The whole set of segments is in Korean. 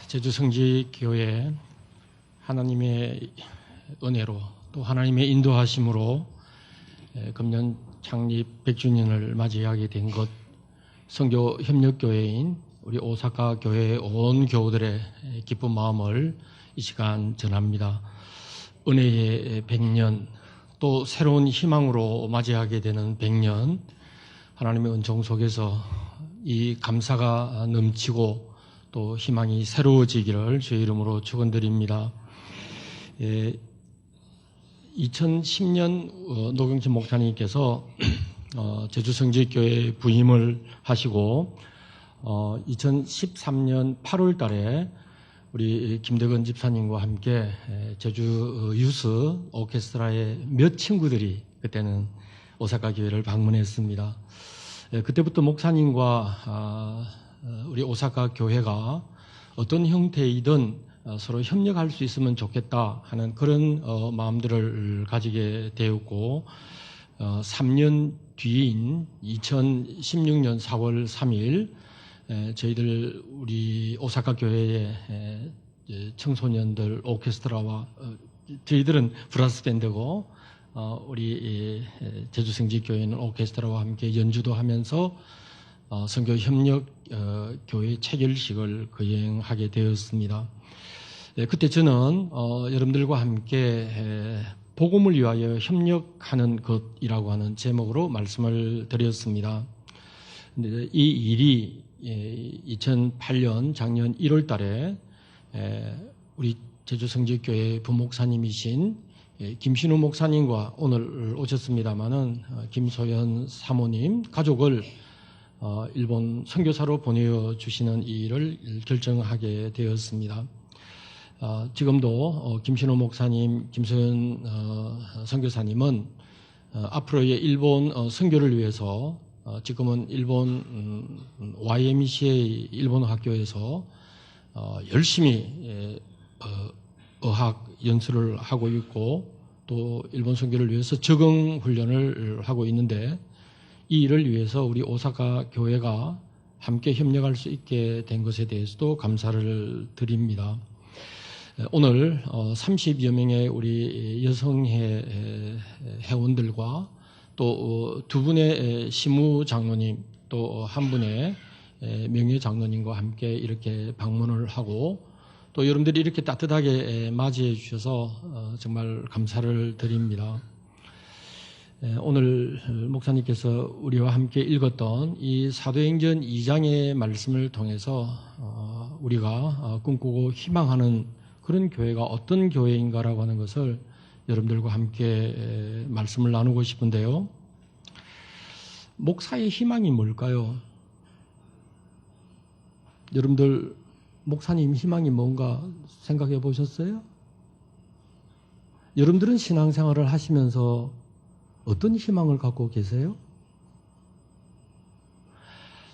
제주성지교회 하나님의 은혜로 또 하나님의 인도하심으로 금년 창립 100주년을 맞이하게 된 것, 선교협력교회인 우리 오사카 교회의 온 교우들의 기쁜 마음을 이 시간 전합니다. 은혜의 100년, 또 새로운 희망으로 맞이하게 되는 100년, 하나님의 은총 속에서 이 감사가 넘치고 또 희망이 새로워지기를 주의 이름으로 축원드립니다. 2010년 노경천 목사님께서 제주성지교회 부임을 하시고 2013년 8월 달에 우리 김대건 집사님과 함께 제주 유스 오케스트라의 몇 친구들이 그때는 오사카 교회를 방문했습니다. 그때부터 목사님과 우리 오사카 교회가 어떤 형태이든 서로 협력할 수 있으면 좋겠다 하는 그런 마음들을 가지게 되었고 3년 뒤인 2016년 4월 3일 저희들 우리 오사카 교회의 청소년들 오케스트라와 저희들은 브라스 밴드고 우리 제주성지교회는 오케스트라와 함께 연주도 하면서 선교협력 교회 체결식을 거행하게 되었습니다. 그때 저는 여러분들과 함께 복음을 위하여 협력하는 것이라고 하는 제목으로 말씀을 드렸습니다. 이 일이 2008년 작년 1월 달에 우리 제주성지교회 부목사님이신 김신우 목사님과 오늘 오셨습니다마는 김소연 사모님 가족을 일본 선교사로 보내주시는 일을 결정하게 되었습니다. 지금도 김신호 목사님, 김소연 선교사님은 앞으로의 일본 선교를 위해서 지금은 일본 YMCA 일본 학교에서 열심히 어학 연수를 하고 있고 또 일본 선교를 위해서 적응 훈련을 하고 있는데 이 일을 위해서 우리 오사카 교회가 함께 협력할 수 있게 된 것에 대해서도 감사를 드립니다. 오늘 30여 명의 우리 여성회 회원들과 또 두 분의 시무 장로님 또 한 분의 명예 장로님과 함께 이렇게 방문을 하고 또 여러분들이 이렇게 따뜻하게 맞이해 주셔서 정말 감사를 드립니다. 오늘 목사님께서 우리와 함께 읽었던 이 사도행전 2장의 말씀을 통해서 우리가 꿈꾸고 희망하는 그런 교회가 어떤 교회인가라고 하는 것을 여러분들과 함께 말씀을 나누고 싶은데요. 목사의 희망이 뭘까요? 여러분들 목사님 희망이 뭔가 생각해 보셨어요? 여러분들은 신앙생활을 하시면서 어떤 희망을 갖고 계세요?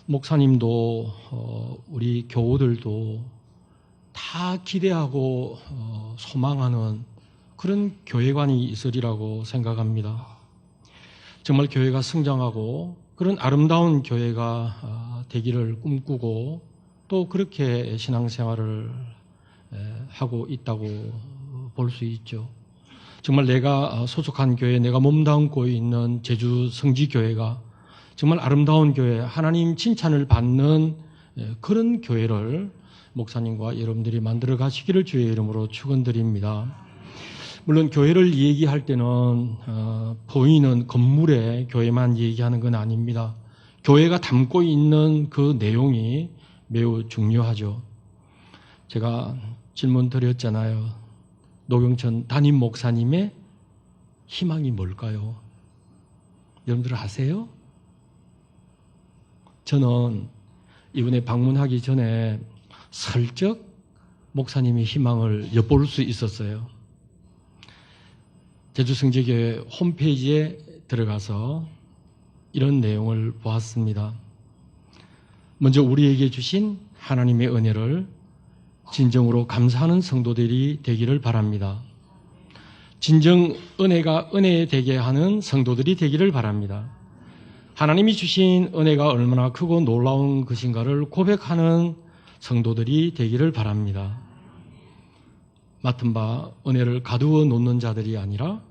목사님도 우리 교우들도 다 기대하고 소망하는 그런 교회관이 있으리라고 생각합니다. 정말 교회가 성장하고 그런 아름다운 교회가 되기를 꿈꾸고 또 그렇게 신앙생활을 하고 있다고 볼 수 있죠. 정말 내가 소속한 교회, 내가 몸담고 있는 제주 성지교회가 정말 아름다운 교회, 하나님 칭찬을 받는 그런 교회를 목사님과 여러분들이 만들어 가시기를 주의 이름으로 축원드립니다. 물론 교회를 얘기할 때는 보이는 건물의 교회만 얘기하는 건 아닙니다. 교회가 담고 있는 그 내용이 매우 중요하죠. 제가 질문 드렸잖아요. 노경천 담임 목사님의 희망이 뭘까요? 여러분들 아세요? 저는 이번에 방문하기 전에 슬쩍 목사님의 희망을 엿볼 수 있었어요. 제주성지교회 홈페이지에 들어가서 이런 내용을 보았습니다. 먼저 우리에게 주신 하나님의 은혜를 진정으로 감사하는 성도들이 되기를 바랍니다. 진정 은혜가 은혜 되게 하는 성도들이 되기를 바랍니다. 하나님이 주신 은혜가 얼마나 크고 놀라운 것인가를 고백하는 성도들이 되기를 바랍니다. 맡은 바 은혜를 가두어 놓는 자들이 아니라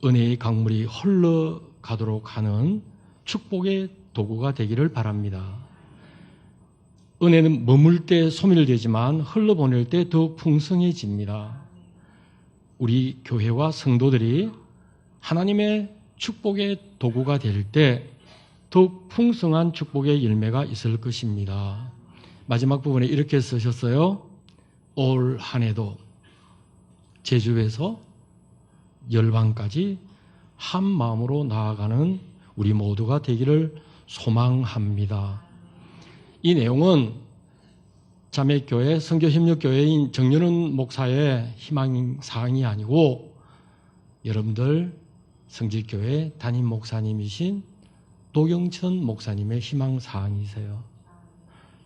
은혜의 강물이 흘러가도록 하는 축복의 도구가 되기를 바랍니다. 은혜는 머물 때 소멸되지만 흘러보낼 때 더욱 풍성해집니다. 우리 교회와 성도들이 하나님의 축복의 도구가 될 때 더욱 풍성한 축복의 열매가 있을 것입니다. 마지막 부분에 이렇게 쓰셨어요. 올 한 해도 제주에서 열방까지 한 마음으로 나아가는 우리 모두가 되기를 소망합니다. 이 내용은 자매교회, 선교협력교회인 정연훈 목사의 희망사항이 아니고 여러분들 성직교회 담임 목사님이신 도경천 목사님의 희망사항이세요.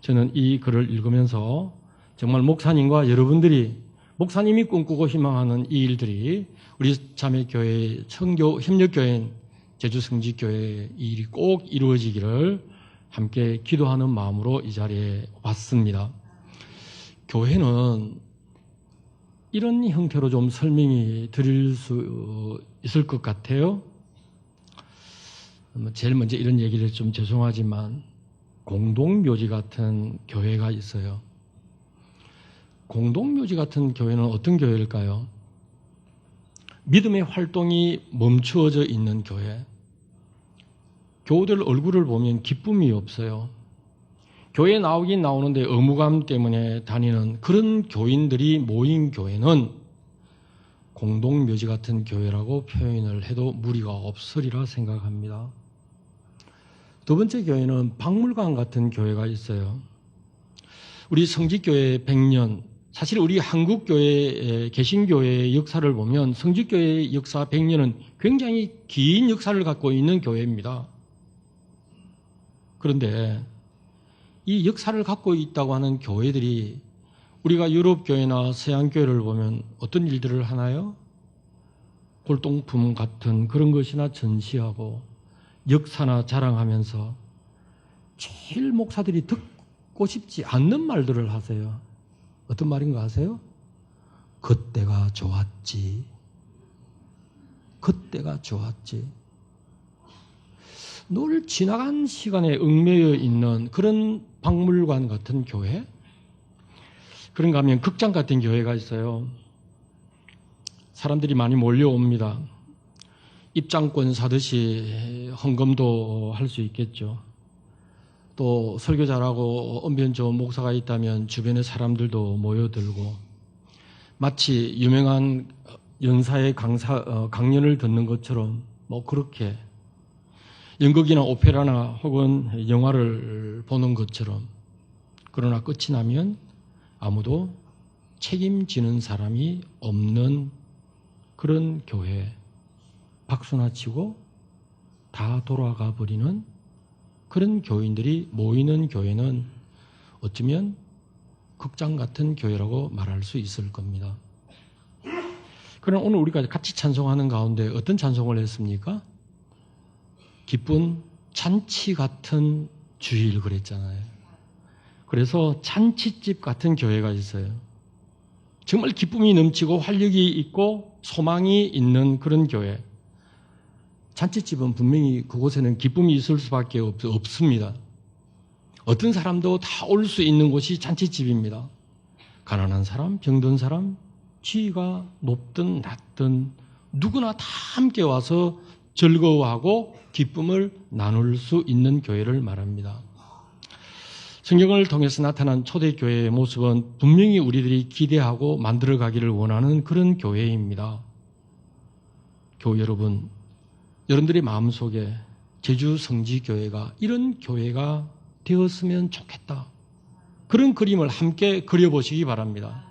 저는 이 글을 읽으면서 정말 목사님과 여러분들이 목사님이 꿈꾸고 희망하는 이 일들이 우리 자매교회, 선교협력교회인 제주성직교회의 일이 꼭 이루어지기를 함께 기도하는 마음으로 이 자리에 왔습니다. 교회는 이런 형태로 좀 설명이 드릴 수 있을 것 같아요. 제일 먼저 이런 얘기를 좀 죄송하지만 공동묘지 같은 교회가 있어요. 공동묘지 같은 교회는 어떤 교회일까요? 믿음의 활동이 멈추어져 있는 교회. 교우들 얼굴을 보면 기쁨이 없어요. 교회에 나오긴 나오는데 의무감 때문에 다니는 그런 교인들이 모인 교회는 공동묘지 같은 교회라고 표현을 해도 무리가 없으리라 생각합니다. 두 번째 교회는 박물관 같은 교회가 있어요. 우리 성직교회 100년, 사실 우리 한국교회, 개신교회의 역사를 보면 성직교회의 역사 100년은 굉장히 긴 역사를 갖고 있는 교회입니다. 그런데 이 역사를 갖고 있다고 하는 교회들이 우리가 유럽교회나 서양교회를 보면 어떤 일들을 하나요? 골동품 같은 그런 것이나 전시하고 역사나 자랑하면서 제일 목사들이 듣고 싶지 않는 말들을 하세요. 어떤 말인가 아세요? 그때가 좋았지. 그때가 좋았지. 늘 지나간 시간에 얽매여 있는 그런 박물관 같은 교회? 그런가 하면 극장 같은 교회가 있어요. 사람들이 많이 몰려옵니다. 입장권 사듯이 헌금도 할 수 있겠죠. 또 설교 잘하고 언변 좋은 목사가 있다면 주변의 사람들도 모여들고 마치 유명한 연사의 강연을 듣는 것처럼 뭐 그렇게 연극이나 오페라나 혹은 영화를 보는 것처럼, 그러나 끝이 나면 아무도 책임지는 사람이 없는 그런 교회, 박수나 치고 다 돌아가 버리는 그런 교인들이 모이는 교회는 어쩌면 극장 같은 교회라고 말할 수 있을 겁니다. 그럼 오늘 우리가 같이 찬송하는 가운데 어떤 찬송을 했습니까? 기쁜 잔치 같은 주일 그랬잖아요. 그래서 잔치집 같은 교회가 있어요. 정말 기쁨이 넘치고 활력이 있고 소망이 있는 그런 교회. 잔치집은 분명히 그곳에는 기쁨이 있을 수밖에 없습니다. 어떤 사람도 다 올 수 있는 곳이 잔치집입니다. 가난한 사람, 병든 사람, 지위가 높든 낮든 누구나 다 함께 와서 즐거워하고 기쁨을 나눌 수 있는 교회를 말합니다. 성경을 통해서 나타난 초대교회의 모습은 분명히 우리들이 기대하고 만들어가기를 원하는 그런 교회입니다. 교회 여러분, 여러분들의 마음속에 제주 성지교회가 이런 교회가 되었으면 좋겠다. 그런 그림을 함께 그려보시기 바랍니다.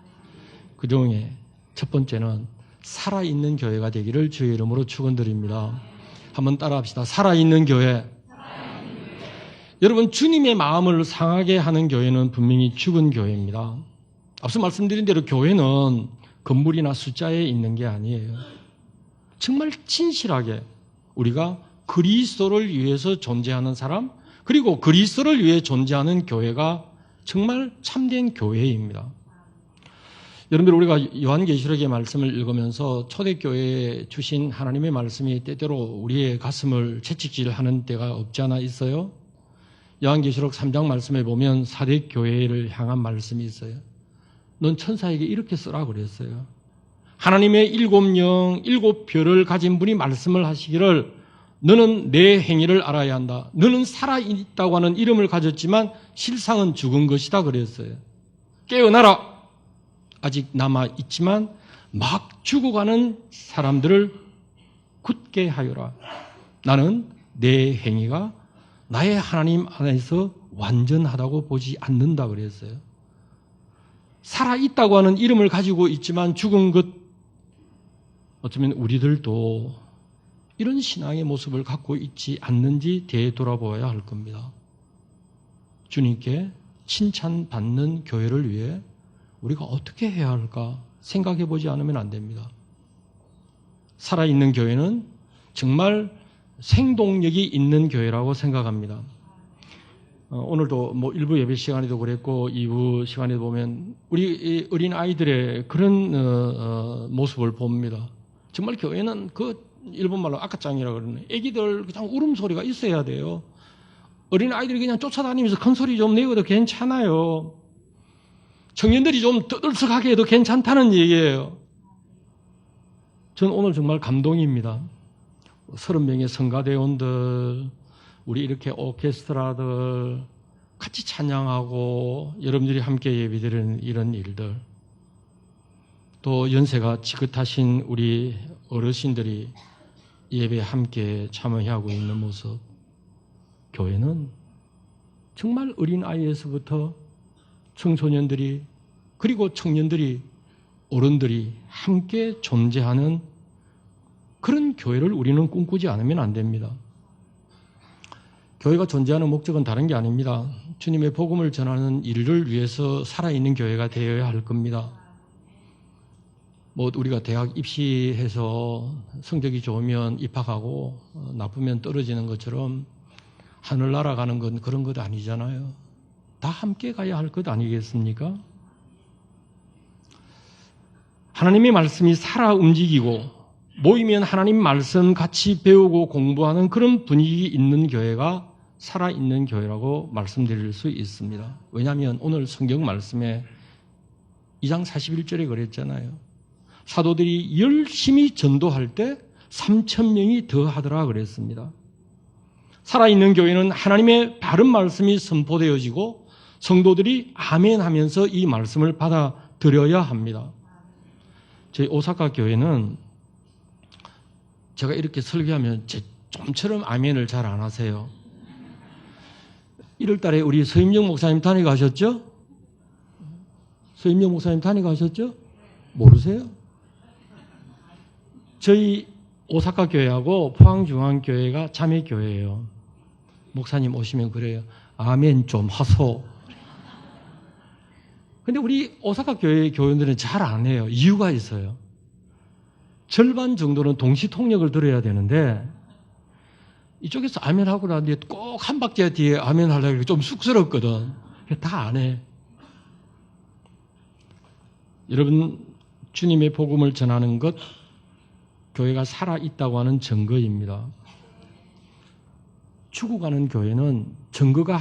그중에 첫 번째는 살아있는 교회가 되기를 주의 이름으로 축원드립니다. 한번 따라합시다. 살아있는 교회. 여러분, 주님의 마음을 상하게 하는 교회는 분명히 죽은 교회입니다. 앞서 말씀드린 대로 교회는 건물이나 숫자에 있는 게 아니에요. 정말 진실하게 우리가 그리스도를 위해서 존재하는 사람, 그리고 그리스도를 위해 존재하는 교회가 정말 참된 교회입니다. 여러분들 우리가 요한계시록의 말씀을 읽으면서 초대교회에 주신 하나님의 말씀이 때때로 우리의 가슴을 채찍질하는 때가 없지 않아 있어요. 요한계시록 3장 말씀에 보면 사대교회를 향한 말씀이 있어요. 넌 천사에게 이렇게 쓰라 그랬어요. 하나님의 7영 7별을 가진 분이 말씀을 하시기를 너는 내 행위를 알아야 한다. 너는 살아있다고 하는 이름을 가졌지만 실상은 죽은 것이다 그랬어요. 깨어나라. 아직 남아있지만 막 죽어가는 사람들을 굳게 하여라. 나는 내 행위가 나의 하나님 안에서 완전하다고 보지 않는다 그랬어요. 살아있다고 하는 이름을 가지고 있지만 죽은 것, 어쩌면 우리들도 이런 신앙의 모습을 갖고 있지 않는지 되돌아보아야 할 겁니다. 주님께 칭찬받는 교회를 위해 우리가 어떻게 해야 할까 생각해 보지 않으면 안 됩니다. 살아있는 교회는 정말 생동력이 있는 교회라고 생각합니다. 오늘도 뭐 일부 예배 시간에도 그랬고 2부 시간에 보면 우리 어린 아이들의 그런 모습을 봅니다. 정말 교회는 그 일본말로 아까짱이라 그러네. 애기들 그냥 울음소리가 있어야 돼요. 어린 아이들이 그냥 쫓아다니면서 큰 소리 좀 내고도 괜찮아요. 청년들이 좀 떠들썩하게 해도 괜찮다는 얘기예요. 전 오늘 정말 감동입니다. 30명의 성가대원들, 우리 이렇게 오케스트라들 같이 찬양하고 여러분들이 함께 예배드리는 이런 일들, 또 연세가 지긋하신 우리 어르신들이 예배에 함께 참여하고 있는 모습, 교회는 정말 어린아이에서부터 청소년들이 그리고 청년들이 어른들이 함께 존재하는 그런 교회를 우리는 꿈꾸지 않으면 안 됩니다. 교회가 존재하는 목적은 다른 게 아닙니다. 주님의 복음을 전하는 일을 위해서 살아있는 교회가 되어야 할 겁니다. 뭐 우리가 대학 입시해서 성적이 좋으면 입학하고 나쁘면 떨어지는 것처럼 하늘 날아가는 건 그런 것 아니잖아요. 다 함께 가야 할 것 아니겠습니까? 하나님의 말씀이 살아 움직이고 모이면 하나님 말씀 같이 배우고 공부하는 그런 분위기 있는 교회가 살아있는 교회라고 말씀드릴 수 있습니다. 왜냐하면 오늘 성경 말씀에 2장 41절에 그랬잖아요. 사도들이 열심히 전도할 때 3,000명이 더 하더라 그랬습니다. 살아있는 교회는 하나님의 바른 말씀이 선포되어지고 성도들이 아멘 하면서 이 말씀을 받아들여야 합니다. 저희 오사카 교회는 제가 이렇게 설교하면 좀처럼 아멘을 잘 안 하세요. 1월 달에 우리 서임영 목사님 다녀가셨죠? 서임영 목사님 다녀가셨죠? 모르세요? 저희 오사카 교회하고 포항중앙교회가 자매교회예요. 목사님 오시면 그래요. 아멘 좀 하소. 근데 우리 오사카 교회 교인들은 잘 안 해요. 이유가 있어요. 절반 정도는 동시 통역을 들어야 되는데 이쪽에서 아멘 하고 난 뒤에 꼭 한 박자 뒤에 아멘 하려고 좀 쑥스럽거든. 다 안 해. 여러분, 주님의 복음을 전하는 것, 교회가 살아있다고 하는 증거입니다. 죽어가는 교회는 증거가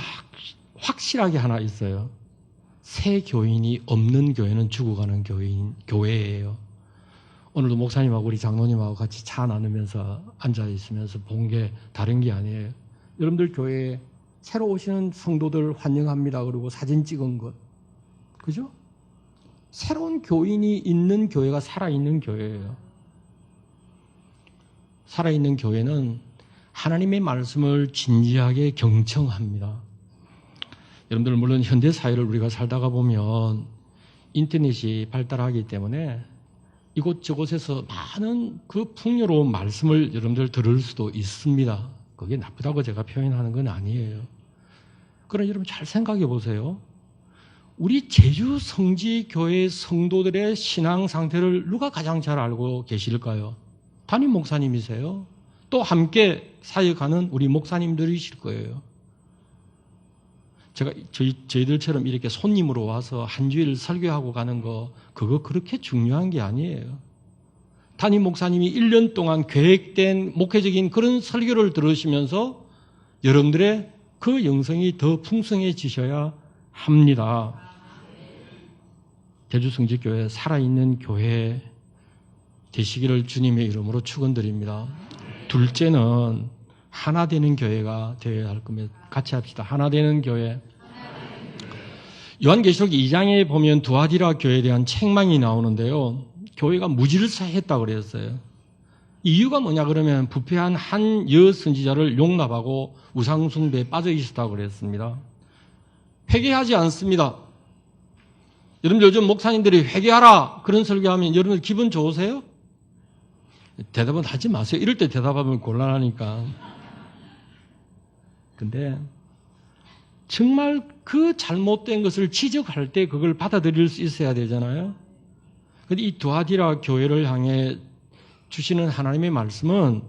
확실하게 하나 있어요. 새 교인이 없는 교회는 죽어가는 교회예요. 오늘도 목사님하고 우리 장로님하고 같이 차 나누면서 앉아있으면서 본 게 다른 게 아니에요. 여러분들 교회에 새로 오시는 성도들 환영합니다. 그리고 사진 찍은 것. 그죠? 새로운 교인이 있는 교회가 살아있는 교회예요. 살아있는 교회는 하나님의 말씀을 진지하게 경청합니다. 여러분들 물론 현대 사회를 우리가 살다가 보면 인터넷이 발달하기 때문에 이곳저곳에서 많은 그 풍요로운 말씀을 여러분들 들을 수도 있습니다. 그게 나쁘다고 제가 표현하는 건 아니에요. 그러나 여러분 잘 생각해 보세요. 우리 제주 성지교회 성도들의 신앙 상태를 누가 가장 잘 알고 계실까요? 담임 목사님이세요. 또 함께 사역하는 우리 목사님들이실 거예요. 저희들처럼 이렇게 손님으로 와서 한 주일 설교하고 가는 거, 그거 그렇게 중요한 게 아니에요. 담임 목사님이 1년 동안 계획된 목회적인 그런 설교를 들으시면서 여러분들의 그 영성이 더 풍성해지셔야 합니다. 제주성직교회 살아있는 교회 되시기를 주님의 이름으로 축원드립니다. 둘째는 하나 되는 교회가 되어야 할 겁니다. 같이 합시다. 하나 되는 교회. 요한계시록 2장에 보면 두아디라 교회에 대한 책망이 나오는데요. 교회가 무질서했다고 그랬어요. 이유가 뭐냐 그러면 부패한 한 여선지자를 용납하고 우상숭배에 빠져 있었다고 그랬습니다. 회개하지 않습니다. 여러분들 요즘 목사님들이 회개하라 그런 설교하면 여러분들 기분 좋으세요? 대답은 하지 마세요. 이럴 때 대답하면 곤란하니까. 근데 정말 그 잘못된 것을 지적할 때 그걸 받아들일 수 있어야 되잖아요. 근데 이 두아디라 교회를 향해 주시는 하나님의 말씀은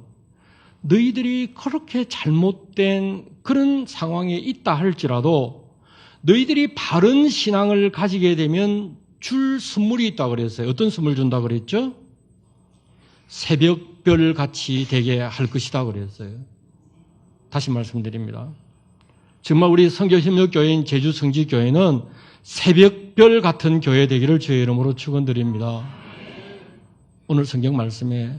너희들이 그렇게 잘못된 그런 상황에 있다 할지라도 너희들이 바른 신앙을 가지게 되면 줄 선물이 있다고 그랬어요. 어떤 선물 준다고 그랬죠? 새벽별 같이 되게 할 것이다 그랬어요. 다시 말씀드립니다. 정말 우리 선교협력교회인 제주성지교회는 새벽별 같은 교회 되기를 주의 이름으로 축원드립니다. 오늘 성경 말씀에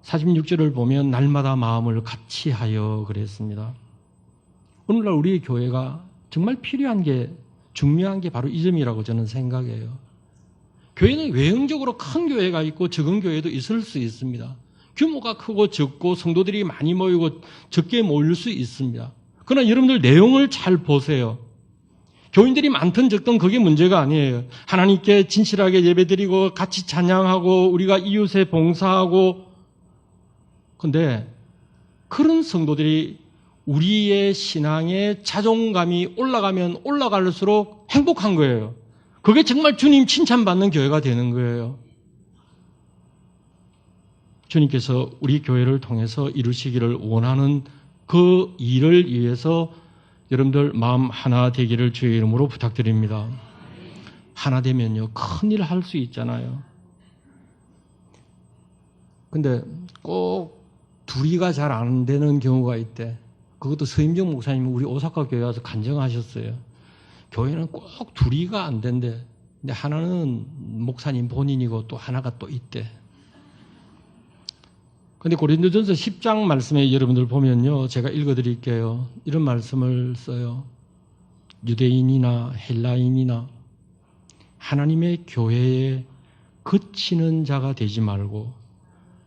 46절을 보면 날마다 마음을 같이 하여 그랬습니다. 오늘날 우리 교회가 정말 필요한 게 중요한 게 바로 이 점이라고 저는 생각해요. 교회는 외형적으로 큰 교회가 있고 적은 교회도 있을 수 있습니다. 규모가 크고 적고 성도들이 많이 모이고 적게 모일 수 있습니다. 그러나 여러분들 내용을 잘 보세요. 교인들이 많든 적든 그게 문제가 아니에요. 하나님께 진실하게 예배드리고 같이 찬양하고 우리가 이웃에 봉사하고, 근데 그런 성도들이 우리의 신앙의 자존감이 올라가면 올라갈수록 행복한 거예요. 그게 정말 주님 칭찬받는 교회가 되는 거예요. 주님께서 우리 교회를 통해서 이루시기를 원하는 그 일을 위해서 여러분들 마음 하나 되기를 주의 이름으로 부탁드립니다. 하나 되면요, 큰일 할 수 있잖아요. 근데 꼭 둘이가 잘 안 되는 경우가 있대. 그것도 서임정 목사님이 우리 오사카 교회 와서 간증하셨어요. 교회는 꼭 둘이가 안 된대. 근데 하나는 목사님 본인이고 또 하나가 또 있대. 근데 고린도전서 10장 말씀에 여러분들 보면요, 제가 읽어드릴게요. 이런 말씀을 써요. 유대인이나 헬라인이나 하나님의 교회에 그치는 자가 되지 말고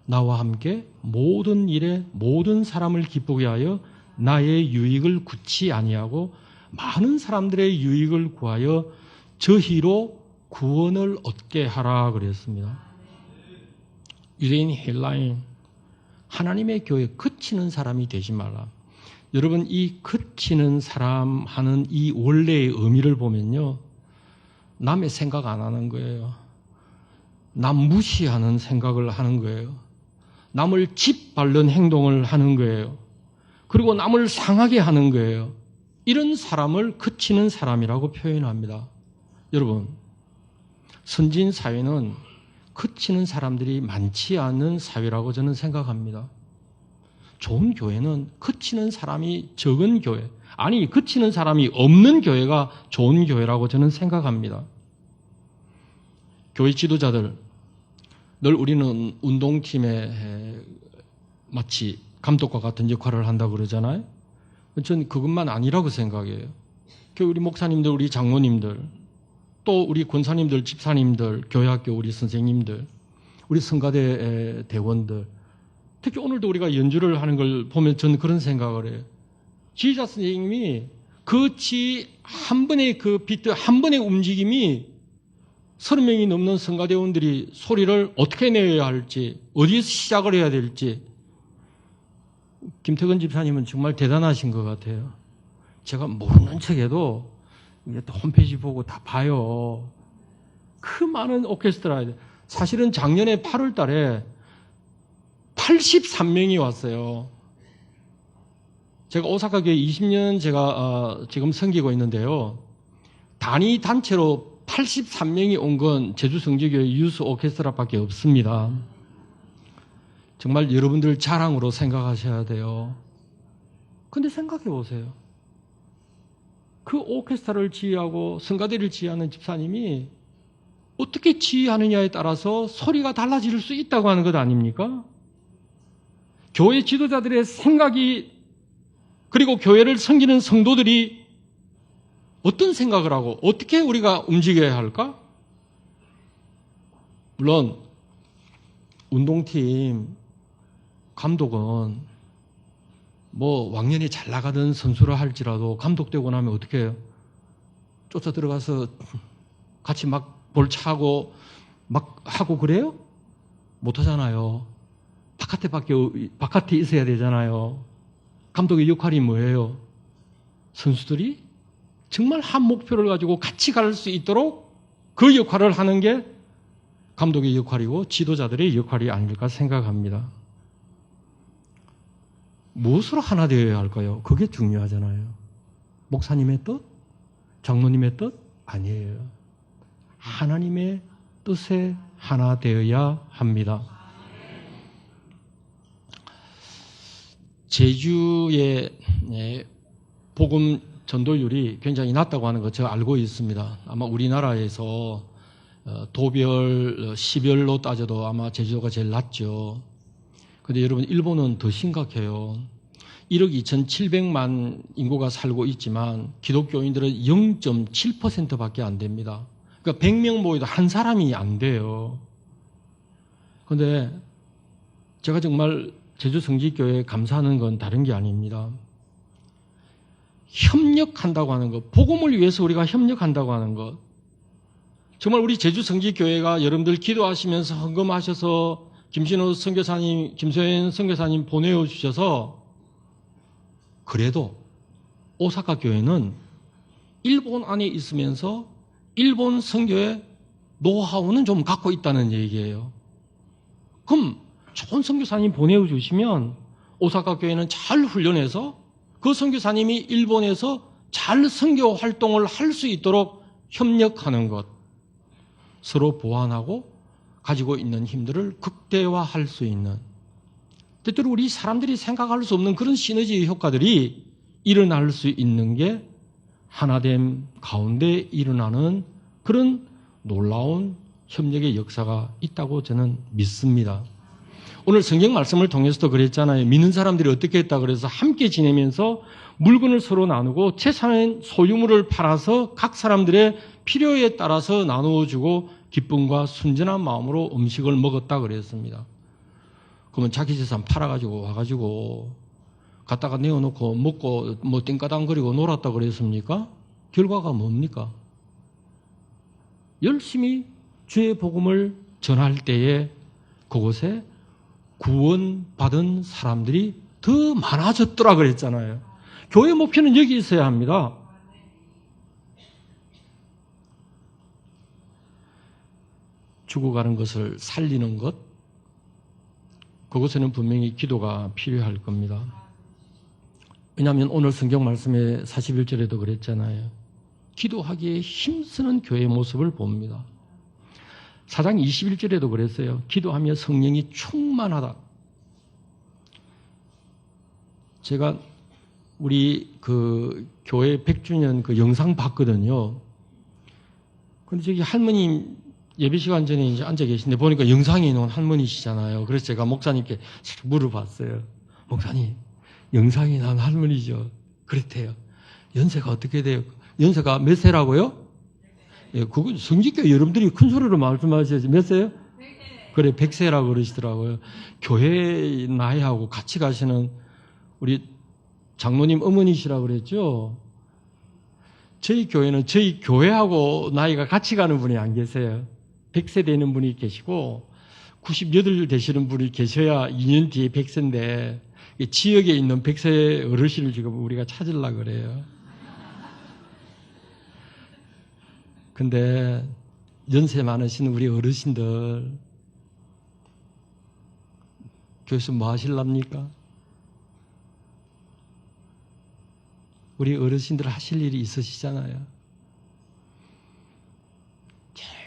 나와 함께 모든 일에 모든 사람을 기쁘게 하여 나의 유익을 굳이 아니하고 많은 사람들의 유익을 구하여 저희로 구원을 얻게 하라 그랬습니다. 유대인, 헬라인, 하나님의 교회에 그치는 사람이 되지 말라. 여러분, 이 그치는 사람 하는 이 원래의 의미를 보면요, 남의 생각 안 하는 거예요. 남 무시하는 생각을 하는 거예요. 남을 짓밟는 행동을 하는 거예요. 그리고 남을 상하게 하는 거예요. 이런 사람을 그치는 사람이라고 표현합니다. 여러분, 선진 사회는 그치는 사람들이 많지 않은 사회라고 저는 생각합니다. 좋은 교회는 그치는 사람이 적은 교회, 아니 그치는 사람이 없는 교회가 좋은 교회라고 저는 생각합니다. 교회 지도자들, 늘 우리는 운동팀에 마치 감독과 같은 역할을 한다고 그러잖아요. 저는 그것만 아니라고 생각해요. 우리 목사님들, 우리 장로님들, 또 우리 권사님들, 집사님들, 교회학교 우리 선생님들, 우리 성가대 대원들, 특히 오늘도 우리가 연주를 하는 걸 보면 저는 그런 생각을 해요. 지휘자 선생님이 한 번의 그 비트, 한 번의 움직임이 30명이 넘는 성가대원들이 소리를 어떻게 내야 할지, 어디에서 시작을 해야 될지. 김태근 집사님은 정말 대단하신 것 같아요. 제가 모르는 척해도 또 홈페이지 보고 다 봐요. 그 많은 오케스트라. 사실은 작년에 8월 달에 83명이 왔어요. 제가 오사카 교회 20년 제가 지금 섬기고 있는데요. 단위 단체로 83명이 온 건 제주 성지교회 유스 오케스트라밖에 없습니다. 정말 여러분들 자랑으로 생각하셔야 돼요. 근데 생각해 보세요. 그 오케스트라를 지휘하고 성가대를 지휘하는 집사님이 어떻게 지휘하느냐에 따라서 소리가 달라질 수 있다고 하는 것 아닙니까? 교회 지도자들의 생각이, 그리고 교회를 섬기는 성도들이 어떤 생각을 하고 어떻게 우리가 움직여야 할까? 물론 운동팀 감독은 뭐 왕년에 잘 나가던 선수라 할지라도 감독되고 나면 어떻게 해요? 쫓아 들어가서 같이 막 볼 차고 막 하고 그래요? 못하잖아요. 바깥에 있어야 되잖아요. 감독의 역할이 뭐예요? 선수들이 정말 한 목표를 가지고 같이 갈 수 있도록 그 역할을 하는 게 감독의 역할이고 지도자들의 역할이 아닐까 생각합니다. 무엇으로 하나 되어야 할까요? 그게 중요하잖아요. 목사님의 뜻? 장로님의 뜻? 아니에요. 하나님의 뜻에 하나 되어야 합니다. 제주의 복음 전도율이 굉장히 낮다고 하는 거 제가 알고 있습니다. 아마 우리나라에서 도별, 시별로 따져도 아마 제주도가 제일 낮죠. 근데 여러분, 일본은 더 심각해요. 1억 2,700만 인구가 살고 있지만 기독교인들은 0.7%밖에 안 됩니다. 그러니까 100명 모여도 한 사람이 안 돼요. 근데 제가 정말 제주 성지교회에 감사하는 건 다른 게 아닙니다. 협력한다고 하는 것, 복음을 위해서 우리가 협력한다고 하는 것, 정말 우리 제주 성지교회가 여러분들 기도하시면서 헌금하셔서 김신호 선교사님, 김소연 선교사님 보내어 주셔서, 그래도 오사카 교회는 일본 안에 있으면서 일본 선교의 노하우는 좀 갖고 있다는 얘기예요. 그럼 좋은 선교사님 보내어 주시면 오사카 교회는 잘 훈련해서 그 선교사님이 일본에서 잘 선교 활동을 할 수 있도록 협력하는 것, 서로 보완하고 가지고 있는 힘들을 극대화할 수 있는, 때때로 우리 사람들이 생각할 수 없는 그런 시너지 효과들이 일어날 수 있는 게 하나됨 가운데 일어나는 그런 놀라운 협력의 역사가 있다고 저는 믿습니다. 오늘 성경 말씀을 통해서도 그랬잖아요. 믿는 사람들이 어떻게 했다 그래서 함께 지내면서 물건을 서로 나누고 재산 소유물을 팔아서 각 사람들의 필요에 따라서 나누어주고 기쁨과 순전한 마음으로 음식을 먹었다 그랬습니다. 그러면 자기 재산 팔아가지고 와가지고 갖다가 내어놓고 먹고 뭐 띵까당거리고 놀았다 그랬습니까? 결과가 뭡니까? 열심히 주의 복음을 전할 때에 그곳에 구원받은 사람들이 더 많아졌더라 그랬잖아요. 교회 목표는 여기 있어야 합니다. 죽어가는 것을 살리는 것, 그것에는 분명히 기도가 필요할 겁니다. 왜냐하면 오늘 성경 말씀의 41절에도 그랬잖아요. 기도하기에 힘쓰는 교회의 모습을 봅니다. 4장 21절에도 그랬어요. 기도하며 성령이 충만하다. 제가 우리 그 교회 100주년 그 영상 봤거든요. 근데 저기 할머님 예배 시간 전에 이제 앉아 계신데 보니까 영상에 나온 할머니시잖아요. 그래서 제가 목사님께 물어봤어요. 목사님, 영상에 나온 할머니죠. 그렇대요. 연세가 어떻게 돼요? 연세가 몇 세라고요? 예, 그거 성직교 여러분들이 큰 소리로 말씀하셔야지. 몇 세요? 100세. 그래, 100세라고 그러시더라고요. 교회 나이하고 같이 가시는 우리 장로님 어머니시라고 그랬죠? 저희 교회는 저희 교회하고 나이가 같이 가는 분이 안 계세요. 100세 되는 분이 계시고 98 되시는 분이 계셔야 2년 뒤에 100세인데 지역에 있는 100세 어르신을 지금 우리가 찾으려고 그래요. 근데 연세 많으신 우리 어르신들 교회에서 뭐 하실랍니까? 우리 어르신들 하실 일이 있으시잖아요.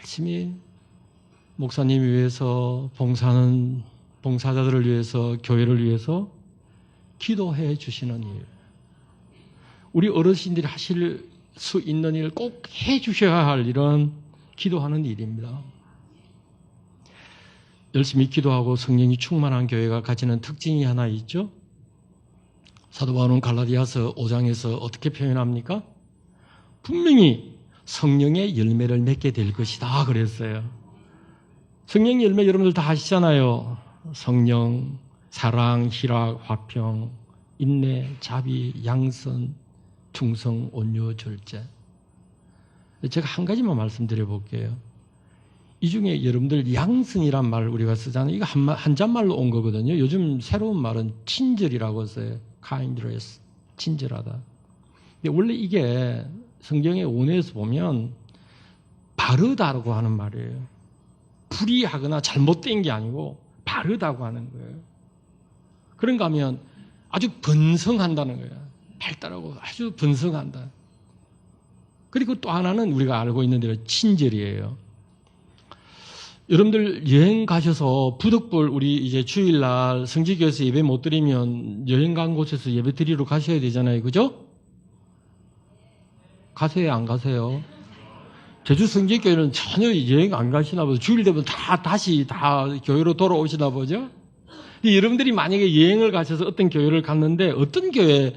열심히 목사님 위해서 봉사하는 봉사자들을 위해서 교회를 위해서 기도해 주시는 일. 우리 어르신들이 하실 수 있는 일 꼭 해 주셔야 할 이런 기도하는 일입니다. 열심히 기도하고 성령이 충만한 교회가 가지는 특징이 하나 있죠. 사도 바울은 갈라디아서 5장에서 어떻게 표현합니까? 분명히 성령의 열매를 맺게 될 것이다 그랬어요. 성령의 열매 여러분들 다 아시잖아요. 성령, 사랑, 희락, 화평, 인내, 자비, 양선, 충성, 온유, 절제. 제가 한 가지만 말씀드려 볼게요. 이 중에 여러분들 양선이란 말을 우리가 쓰잖아요. 이거 한자말로 온 거거든요. 요즘 새로운 말은 친절이라고 써요. kindness, 친절하다. 근데 원래 이게 성경의 원어에서 보면 바르다라고 하는 말이에요. 불이하거나 잘못된 게 아니고 바르다고 하는 거예요. 그런가 하면 아주 번성한다는 거예요. 발달하고 아주 번성한다. 그리고 또 하나는 우리가 알고 있는 대로 친절이에요. 여러분들 여행 가셔서 부득불 우리 이제 주일날 성지교에서 예배 못 드리면 여행 간 곳에서 예배 드리러 가셔야 되잖아요. 그죠? 가세요? 안 가세요? 제주 성지교회는 전혀 여행 안 가시나 보죠. 주일 되면 다시 교회로 돌아오시나 보죠. 여러분들이 만약에 여행을 가셔서 어떤 교회를 갔는데 어떤 교회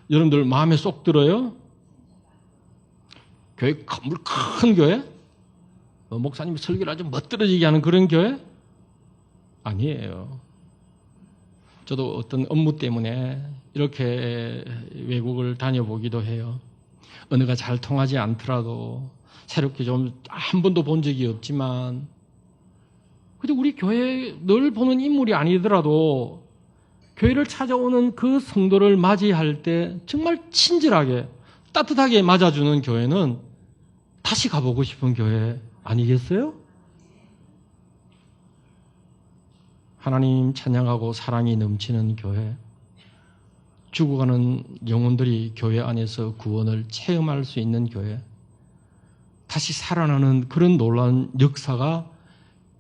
여러분들 마음에 쏙 들어요? 교회 건물 큰 교회? 목사님이 설교를 아주 멋들어지게 하는 그런 교회? 아니에요. 저도 어떤 업무 때문에 이렇게 외국을 다녀보기도 해요. 언어가 잘 통하지 않더라도 새롭게 좀 한 번도 본 적이 없지만 근데 우리 교회 늘 보는 인물이 아니더라도 교회를 찾아오는 그 성도를 맞이할 때 정말 친절하게 따뜻하게 맞아주는 교회는 다시 가보고 싶은 교회 아니겠어요? 하나님 찬양하고 사랑이 넘치는 교회, 죽어가는 영혼들이 교회 안에서 구원을 체험할 수 있는 교회, 다시 살아나는 그런 놀라운 역사가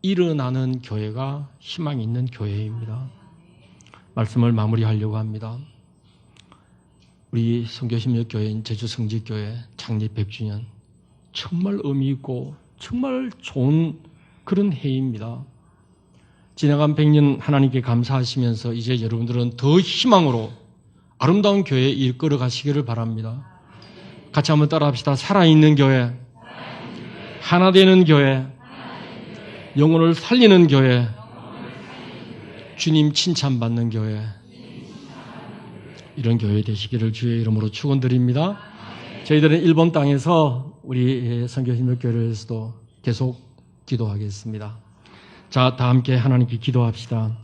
일어나는 교회가 희망이 있는 교회입니다. 말씀을 마무리하려고 합니다. 우리 선교심역교회인 제주성지교회 창립 100주년 정말 의미 있고 정말 좋은 그런 해입니다. 지나간 100년 하나님께 감사하시면서 이제 여러분들은 더 희망으로 아름다운 교회에 이끌어 가시기를 바랍니다. 같이 한번 따라합시다. 살아있는 교회, 하나 되는 교회, 영혼을 살리는 교회, 주님 칭찬받는 교회, 이런 교회 되시기를 주의 이름으로 축원드립니다. 저희들은 일본 땅에서 우리 선교심역교회에서도 계속 기도하겠습니다. 자, 다 함께 하나님께 기도합시다.